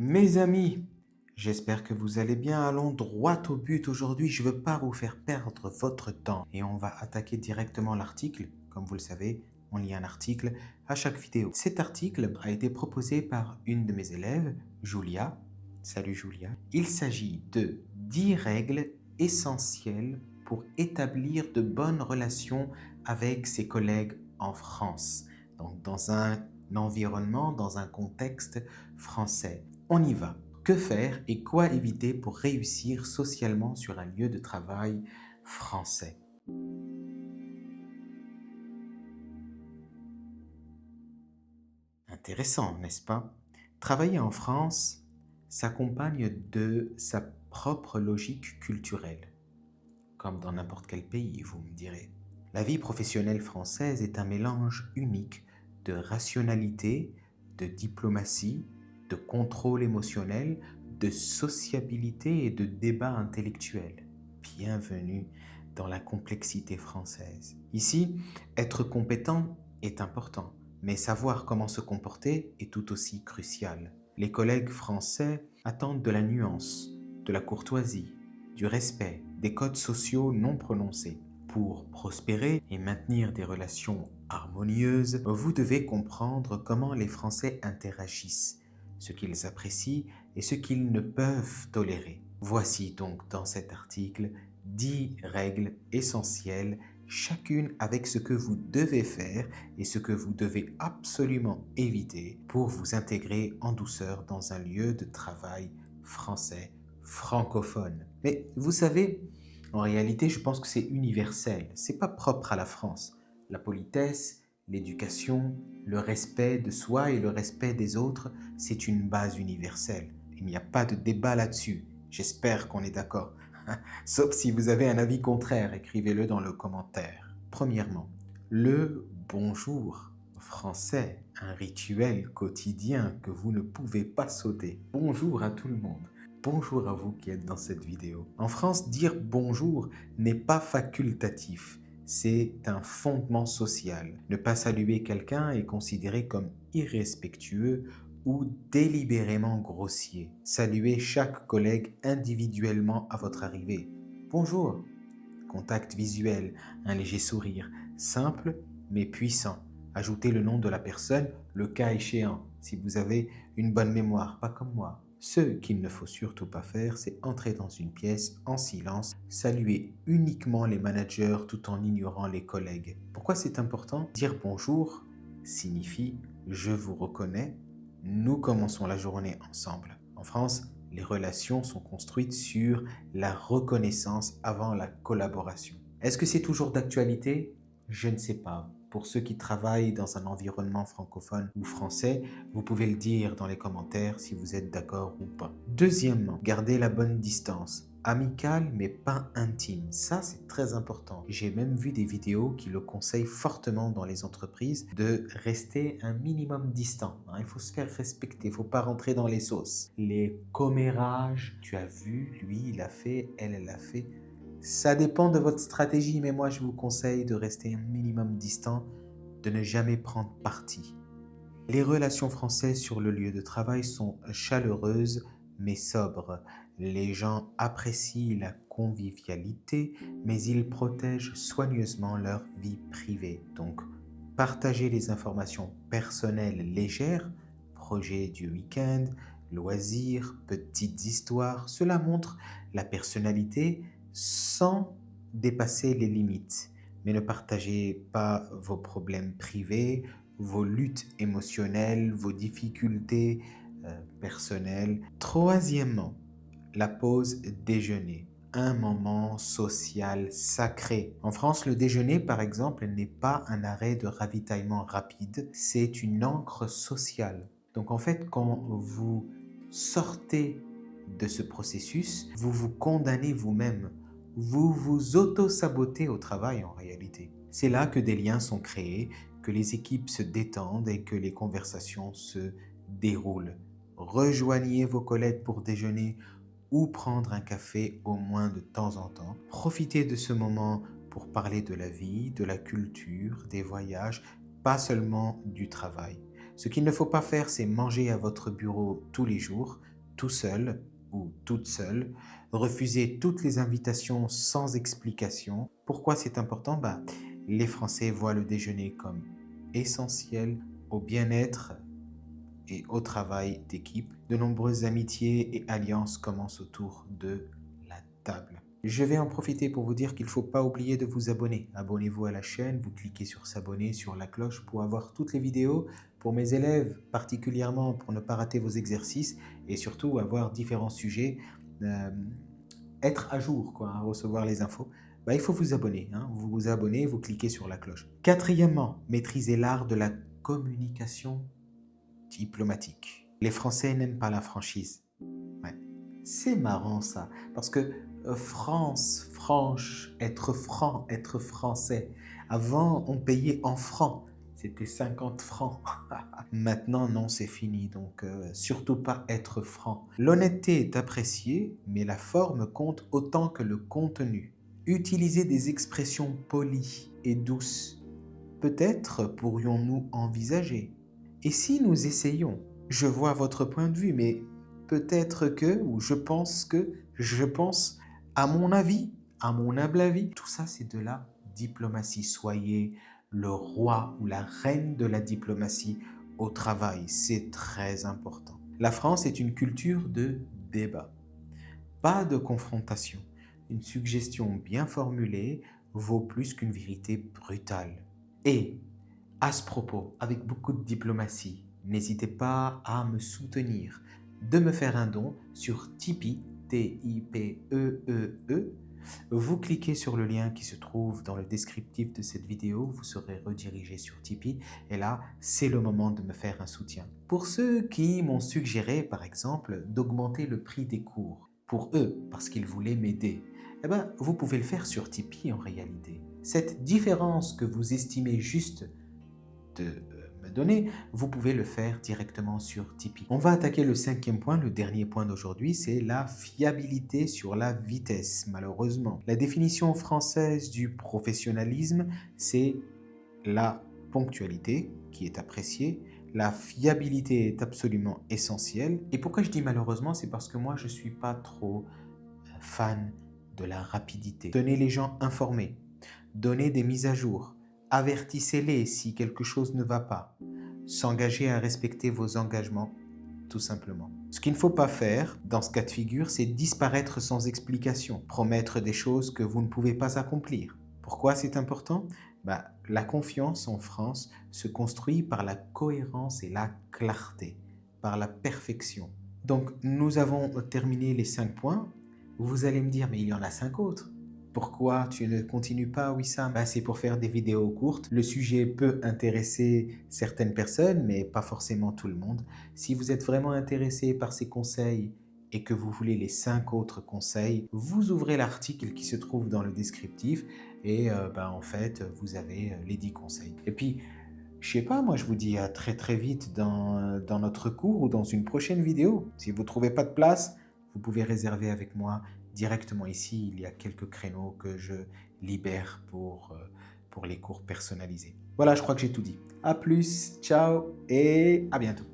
Mes amis, j'espère que vous allez bien. Allons droit au but aujourd'hui. Je ne veux pas vous faire perdre votre temps. Et on va attaquer directement l'article. Comme vous le savez, on lit un article à chaque vidéo. Cet article a été proposé par une de mes élèves, Julia. Salut Julia. Il s'agit de 10 règles essentielles pour établir de bonnes relations avec ses collègues en France. Donc dans un environnement, dans un contexte français. On y va. Que faire et quoi éviter pour réussir socialement sur un lieu de travail français? Intéressant, n'est-ce pas? Travailler en France s'accompagne de sa propre logique culturelle, comme dans n'importe quel pays, vous me direz. La vie professionnelle française est un mélange unique de rationalité, de diplomatie, de contrôle émotionnel, de sociabilité et de débat intellectuel. Bienvenue dans la complexité française. Ici, être compétent est important, mais savoir comment se comporter est tout aussi crucial. Les collègues français attendent de la nuance, de la courtoisie, du respect, des codes sociaux non prononcés. Pour prospérer et maintenir des relations harmonieuses, vous devez comprendre comment les Français interagissent, ce qu'ils apprécient et ce qu'ils ne peuvent tolérer. Voici donc dans cet article 10 règles essentielles, chacune avec ce que vous devez faire et ce que vous devez absolument éviter pour vous intégrer en douceur dans un lieu de travail français francophone. Mais vous savez, en réalité, je pense que c'est universel. C'est pas propre à la France. La politesse, l'éducation, le respect de soi et le respect des autres, c'est une base universelle. Il n'y a pas de débat là-dessus. J'espère qu'on est d'accord. Sauf si vous avez un avis contraire, écrivez-le dans le commentaire. Premièrement, le bonjour français, un rituel quotidien que vous ne pouvez pas sauter. Bonjour à tout le monde. Bonjour à vous qui êtes dans cette vidéo. En France, dire bonjour n'est pas facultatif. C'est un fondement social. Ne pas saluer quelqu'un est considéré comme irrespectueux ou délibérément grossier. Saluez chaque collègue individuellement à votre arrivée. Bonjour. Contact visuel, un léger sourire, simple mais puissant. Ajoutez le nom de la personne, le cas échéant, si vous avez une bonne mémoire, pas comme moi. Ce qu'il ne faut surtout pas faire, c'est entrer dans une pièce en silence, saluer uniquement les managers tout en ignorant les collègues. Pourquoi c'est important? Dire bonjour signifie je vous reconnais, nous commençons la journée ensemble. En France, les relations sont construites sur la reconnaissance avant la collaboration. Est-ce que c'est toujours d'actualité? Je ne sais pas. Pour ceux qui travaillent dans un environnement francophone ou français, vous pouvez le dire dans les commentaires si vous êtes d'accord ou pas. Deuxièmement, gardez la bonne distance. Amical mais pas intime. Ça, c'est très important. J'ai même vu des vidéos qui le conseillent fortement dans les entreprises de rester un minimum distant. Il faut se faire respecter, il ne faut pas rentrer dans les sauces. Les commérages, tu as vu, lui, il a fait, elle a fait. Ça dépend de votre stratégie, mais moi, je vous conseille de rester un minimum distant, de ne jamais prendre parti. Les relations françaises sur le lieu de travail sont chaleureuses mais sobres. Les gens apprécient la convivialité, mais ils protègent soigneusement leur vie privée. Donc, partagez les informations personnelles légères, projets du week-end, loisirs, petites histoires. Cela montre la personnalité sans dépasser les limites. Mais ne partagez pas vos problèmes privés, vos luttes émotionnelles, vos difficultés personnelles. Troisièmement, la pause déjeuner, un moment social sacré. En France, le déjeuner, par exemple, n'est pas un arrêt de ravitaillement rapide, c'est une ancre sociale. Donc en fait, quand vous sortez de ce processus, vous vous condamnez vous-même. Vous vous auto-sabotez au travail en réalité. C'est là que des liens sont créés, que les équipes se détendent et que les conversations se déroulent. Rejoignez vos collègues pour déjeuner ou prendre un café au moins de temps en temps. Profitez de ce moment pour parler de la vie, de la culture, des voyages, pas seulement du travail. Ce qu'il ne faut pas faire, c'est manger à votre bureau tous les jours, tout seul ou toute seule. Refuser toutes les invitations sans explication. Pourquoi c'est important? Les Français voient le déjeuner comme essentiel au bien-être et au travail d'équipe. De nombreuses amitiés et alliances commencent autour de la table. Je vais en profiter pour vous dire qu'il ne faut pas oublier de vous abonner. Abonnez-vous à la chaîne, vous cliquez sur s'abonner, sur la cloche pour avoir toutes les vidéos. Pour mes élèves, particulièrement pour ne pas rater vos exercices et surtout avoir différents sujets, être à jour, recevoir les infos. Il faut vous abonner. Vous vous abonnez, vous cliquez sur la cloche. Quatrièmement, maîtrisez l'art de la communication diplomatique. Les Français n'aiment pas la franchise. Ouais. C'est marrant ça, parce que France, franche, être franc, être français. Avant, on payait en francs. C'était 50 francs. Maintenant, non, c'est fini. Donc, surtout pas être franc. L'honnêteté est appréciée, mais la forme compte autant que le contenu. Utilisez des expressions polies et douces. Peut-être pourrions-nous envisager. Et si nous essayons? Je vois votre point de vue, mais peut-être que, ou je pense, à mon avis, à mon humble avis, tout ça c'est de la diplomatie. Soyez le roi ou la reine de la diplomatie au travail, c'est très important. La France est une culture de débat, pas de confrontation. Une suggestion bien formulée vaut plus qu'une vérité brutale. Et à ce propos, avec beaucoup de diplomatie, n'hésitez pas à me soutenir, de me faire un don sur Tipeee, T-I-P-E-E-E. Vous cliquez sur le lien qui se trouve dans le descriptif de cette vidéo, vous serez redirigé sur Tipeee et là, c'est le moment de me faire un soutien. Pour ceux qui m'ont suggéré, par exemple, d'augmenter le prix des cours, pour eux, parce qu'ils voulaient m'aider, vous pouvez le faire sur Tipeee en réalité. Cette différence que vous estimez juste de me donner, vous pouvez le faire directement sur Tipeee. On va attaquer le 5e point, le dernier point d'aujourd'hui, c'est la fiabilité sur la vitesse, malheureusement. La définition française du professionnalisme, c'est la ponctualité qui est appréciée. La fiabilité est absolument essentielle. Et pourquoi je dis malheureusement, c'est parce que moi, je ne suis pas trop fan de la rapidité. Tenez les gens informés, donnez des mises à jour, avertissez-les si quelque chose ne va pas. S'engager à respecter vos engagements, tout simplement. Ce qu'il ne faut pas faire dans ce cas de figure, c'est disparaître sans explication, promettre des choses que vous ne pouvez pas accomplir. Pourquoi c'est important? La confiance en France se construit par la cohérence et la clarté, par la perfection. Donc, nous avons terminé les 5 points. Vous allez me dire, mais il y en a 5 autres. Pourquoi tu ne continues pas, Wissam? C'est pour faire des vidéos courtes. Le sujet peut intéresser certaines personnes, mais pas forcément tout le monde. Si vous êtes vraiment intéressé par ces conseils et que vous voulez les 5 autres conseils, vous ouvrez l'article qui se trouve dans le descriptif et en fait, vous avez les 10 conseils. Et puis, je sais pas, moi je vous dis à très très vite dans notre cours ou dans une prochaine vidéo. Si vous ne trouvez pas de place, vous pouvez réserver avec moi directement ici. Il y a quelques créneaux que je libère pour les cours personnalisés. Voilà, je crois que j'ai tout dit. À plus, ciao et à bientôt.